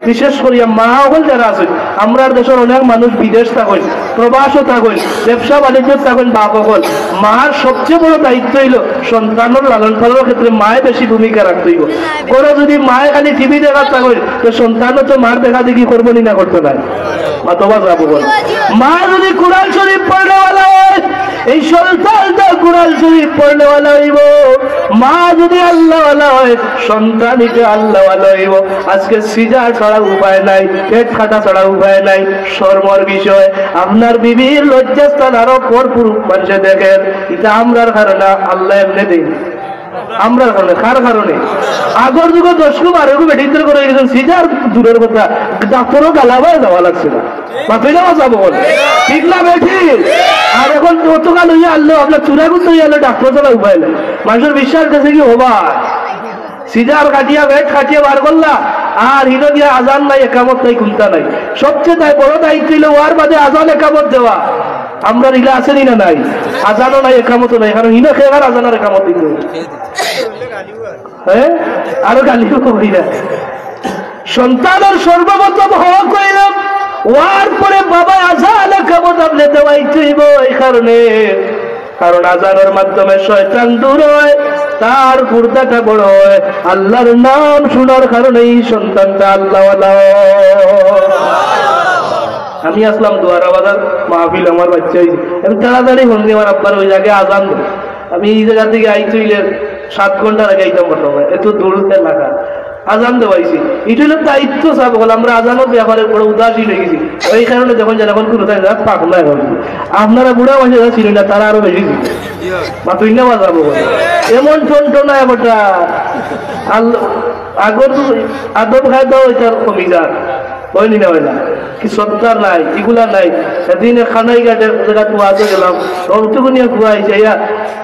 বিশেষ করিয়া মা হল যারা আছেন, আমরা দেশের অনেক মানুষ বিদেশ থাকেন, প্রবাসও থাকেন, ব্যবসা বাণিজ্য থাকেন, বাপ হল মার সবচেয়ে বড় দায়িত্ব হইল সন্তানের লালন পালনের ক্ষেত্রে মায়ে বেশি ভূমিকা রাখতে হইব। ওরা যদি মায়ে খালি টিভি দেখার থাকেন তো সন্তানও তো মার দেখা দেখি করবো নি না করতে নাই অথবা যাবো বল। মা যদি কোরআন শরীফ পড়নেওয়ালা হয় এই সন্তানটা কোরআন শরীফ পড়নেওয়ালা হইব। মা যদি আল্লাহওয়ালা হয় সন্তানিটা আল্লাহওয়ালা হইব। আজকে সিজা ছাড়া উপায় নাই, পেট খাটা ছাড়া উপায় নাই। শর্মর বিষয় আপনার বিবির লজ্জাস্থান আরো ভরপুর মানুষে দেখেন, এটা আমরার কারণে আল্লাহ এমনি দেয়, আমরার কারণে। কার কারণে? আগর যুগে 10-12 বেটিদের করে গেছেন, সিজার দূরের কথা ডাক্তারও গালাবায় যাওয়া লাগছে না, মাথায় যাওয়া যাবো বলে, ঠিক না বেঠি? আর এখন গতকাল হইয়া আনলো আপনার চূড়া করতে হইয়া আনলো ডাক্তার ছাড়া উপায় নাই। মানুষের বিশ্বাস কাছে কি হবা সিজার কাটিয়া বেট কাটিয়ে বার করলা আর হিরো দিয়া আজান নাই, একামত নাই, খুলতা নাই। সবচেয়ে তাই বড় দায়িত্ব ছিল ওয়ার বাদে আজান একামত দেওয়া। আমরা রিলা আসেনি না নাই, আজানও নাই একামতও নাই, কারণ হিনো খেয়ে আজান আর একামত দিতে হ্যাঁ আরো গালিও করি না। সন্তানের সর্বপ্রথম হওয়া কইলাম ওয়ার পরে বাবা আজান একামত আপনি দেওয়াই চাইব। এই কারণে কারণ আজানের মাধ্যমে শয়তান দূর হয়, তার পর্দাটা বড় হয়। আল্লাহর নাম শোনার কারণেই সন্তানটা আল্লাহওয়ালা। আমি আসলাম দুয়ারা বাজার মাহফিল, আমার বাচ্চা হয়েছে, আমি তাড়াতাড়ি ফোন দিয়ে আমার আব্বার ওই জায়গায় আজান দেয়। আমি এই জায়গা থেকে আইতে হইলে 7 ঘন্টার আগে আইতাম বর্তমানে, এত দূর লাগা আজান দেওয়াইছি। এটা হলো দায়িত্ব সব হল। আমরা আজানের ব্যাপারে বড় উদাসীন হয়ে গেছি। এই কারণে যখন যখন কোনো পাগলা এখন আপনারা বুড়া মাসে যা ছিল না তারা আরো বেশি ছিল বা তুই না বাজাবো এমন টনটনা একটা আগর আদব খাই দাও এটার কমি যার হয়নি না হয় না কি সত্তার নাই, এগুলা নাই। সেদিনে খানাই ঘাটে যেটা কুয়াতে গেলাম অতটুকু নিয়ে কুয়াইছে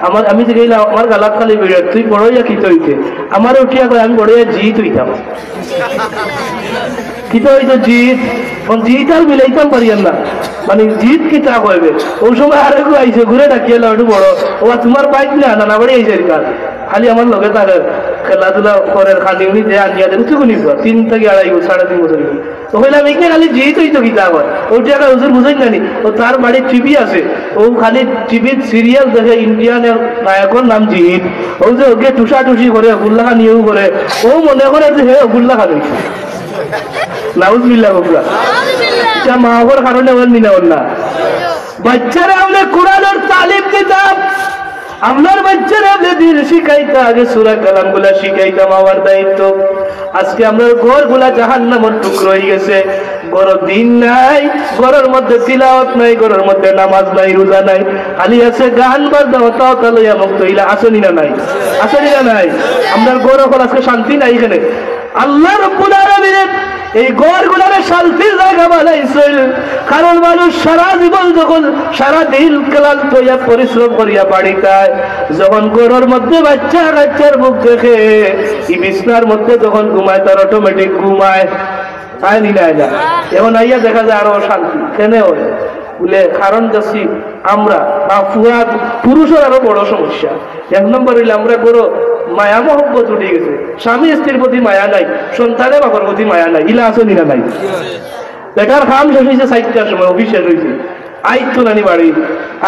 আমার, আমি যে গেলাম আমার গালাত খালি বেড়ে তুই বড়ইয়া খিত হইতে আমার উঠিয়া করে আমি বড়ইয়া জিত হইতাম। খিত হইতো জিত, জিত আর মিলাইতাম পারিয়ান না, মানে জিত কি তা কইবে। ওই সময় আরে আইছে ঘুরে ডাকিয়ে একটু বড় ও তোমার বাইক না নানা বাড়ি আইছে খালি আমার লগে তার খেলাধুলা করে খালি উনি যে আনিয়া দেন উঠে নিব 3 থেকে 2.5 বছর তো হইলাম এই খালি যেই তুই তো কিতা হয় ওইটা একটা হুজুর বুঝেন জানি। ও তার বাড়ির টিভি আছে, ও খালি টিভির সিরিয়াল দেখে ইন্ডিয়ানের নায়কের নাম জিহিদ। ও যে ওকে টুসা টুসি করে গুল্লা খান ইয়েও করে, ও মনে করে যে হে গুল্লা খান হয়েছে নাউজুবিল্লাহ বকরা। এটা মাহর কারণে ওর নিনা না। বাচ্চারা আমরা কোরআনের তালিম দিতাম, আপনার বাচ্চারা আপনি দিন শিখাইতা, আগে সূরা কালাম গুলা শিখাইতাম আমার দায়িত্ব। আজকে আমরা ঘর গুলা জাহান্নামের টুকরো হয়ে গেছে। ঘরের দিন নাই, ঘরের মধ্যে তিলাওয়াত নাই, ঘরের মধ্যে নামাজ নাই, রোজা নাই, খালি আছে গান বাজনা হতা লইয়া মুক্ত হইলা। আসেনি না নাই? আসেনি না নাই? আমরা ঘর এখন আজকে শান্তি নাই এখানে। আল্লাহ রাব্বুল আলামিন এই ঘরগুলারে শান্তির জায়গা বানাইছেন, কারণ মানুষ সারা জীবন যখন সারা দিন ক্লান্ত হইয়া পরিশ্রম করিয়া বাড়ি খায়, যখন ঘরের মধ্যে বাচ্চা কাচ্চার মুখ দেখে এই বিছনার মধ্যে যখন ঘুমায় তার অটোমেটিক ঘুমায় আয়নি না যা। এখন আইয়া দেখা যায় আরো শান্তি কেন হয় বলে, কারণ যাচ্ছি আমরা পুরুষের আরো বড় সমস্যা। 1 নম্বর হইলে আমরা বড় মায়া মহব্বত উঠে গেছে, স্বামী স্ত্রীর প্রতি মায়া নাই, সন্তানের বাবার প্রতি মায়া নাই। ইলা আসো নিনা নাই? বেটার কাম শেষ হয়েছে 4টার সময়, অফিস শেষ হয়েছে, আইতো নানি বাড়ি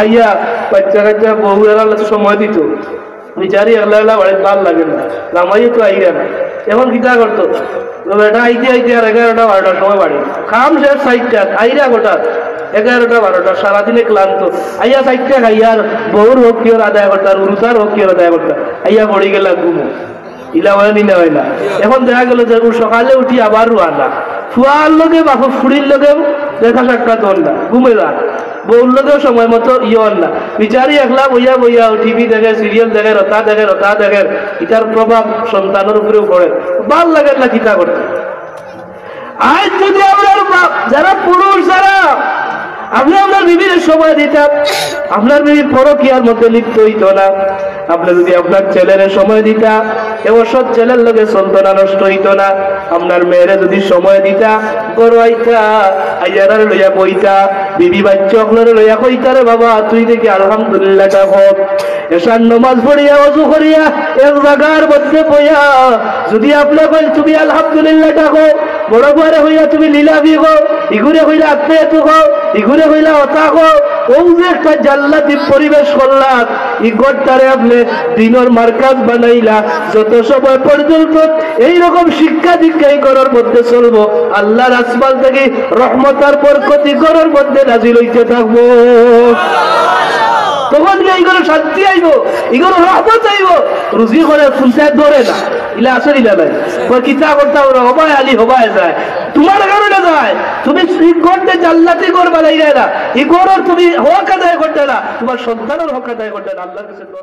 আইয়া বাচ্চা কাচ্চা বহু এলাকা সময় দিত, বিচারি এলা বাড়ির ভাল লাগে না, রামাইয়ে তো আইয়া না। এখন কিতা করতো বেটা আইতে আইতে আর 11টা 12টার সময় বাড়ি, কাম শেষ 4টা, আইরা গোটা 11টা 12টা, সারাদিনে ক্লান্ত। আইয়া 4টা খাইয়ার বহুর হোক কি ওর আদায় করতাম, রুসার হোক কি ওর আদায় করতাম, আইয়া পড়ে গেলাম ঘুমো। ইলা হয় নি না হয় না? এখন দেখা গেল যে সকালে উঠি আবার রোয়ানা, ফুয়ার লোকে বাপু ফুড়ির লোকে দেখা সাক্ষাৎ হন না, ঘুমে যান, বউর লোকেও সময় মতো হন না। বিচারি একলা বইয়া বইয়া টিভি দেখে, সিরিয়াল দেখে, রতা দেখে, এটার প্রভাব সন্তানের উপরেও পড়ে। ভাল লাগে না কিতা করতে। আজ যদি আমরা যারা পুরুষ যারা আপনি আপনার বিবির সময় দিতাম, আপনার বিবি পরকীয়ার মধ্যে লিপ্ত হইত না। আপনি যদি আপনার ছেলের সময় দিতা, এবছর ছেলের লোকে চলত না, নষ্ট হইত না। আপনার মেয়েরে যদি সময় দিতা, গড়াইতা আইয়ার লইয়া বইতা, বিবি বাচ্চা আপনার লইয়া কইতারে বাবা তুই দেখি আলহামদুলিল্লাহটা হোক, এসার নমাজ পড়িয়া অজু করিয়া এক জায়গার মধ্যে বইয়া যদি আপনার তুমি আলহামদুলিল্লাহটা হোক, বড় বড় হইয়া তুমি লীলাবি গো, ইগুরে হইলা আত্মীয়তা গো, ইগুরে হইলা অতা গো, ও যে একটা জান্নাতি পরিবেশ করলাম, ইগরটারে আপনি দিনের মার্কাজ বানাইলা। যত সময় পর্যন্ত এইরকম শিক্ষা দীক্ষা এই ঘরের মধ্যে চলবো, আল্লাহর আসমান থেকে রহমতার বরকত এই ঘরের মধ্যে নাজিল হইতে থাকবো। তখন এইগুলো শান্তি আইব, এগুলো রহমত আইব। রুজি করে ফুলসায় ধরে না, ইলা আসল ইলা নাই কিতা করতে হবায় আলী হবায় যায়, তোমার কারণে যায়। তুমি এই ঘরটা জান্নাতি ঘর বানাই না, এই ঘর তুমি হক আদায় করতে না, তোমার সন্তানের হক আদায় করতে না। আল্লাহর কাছে দোয়া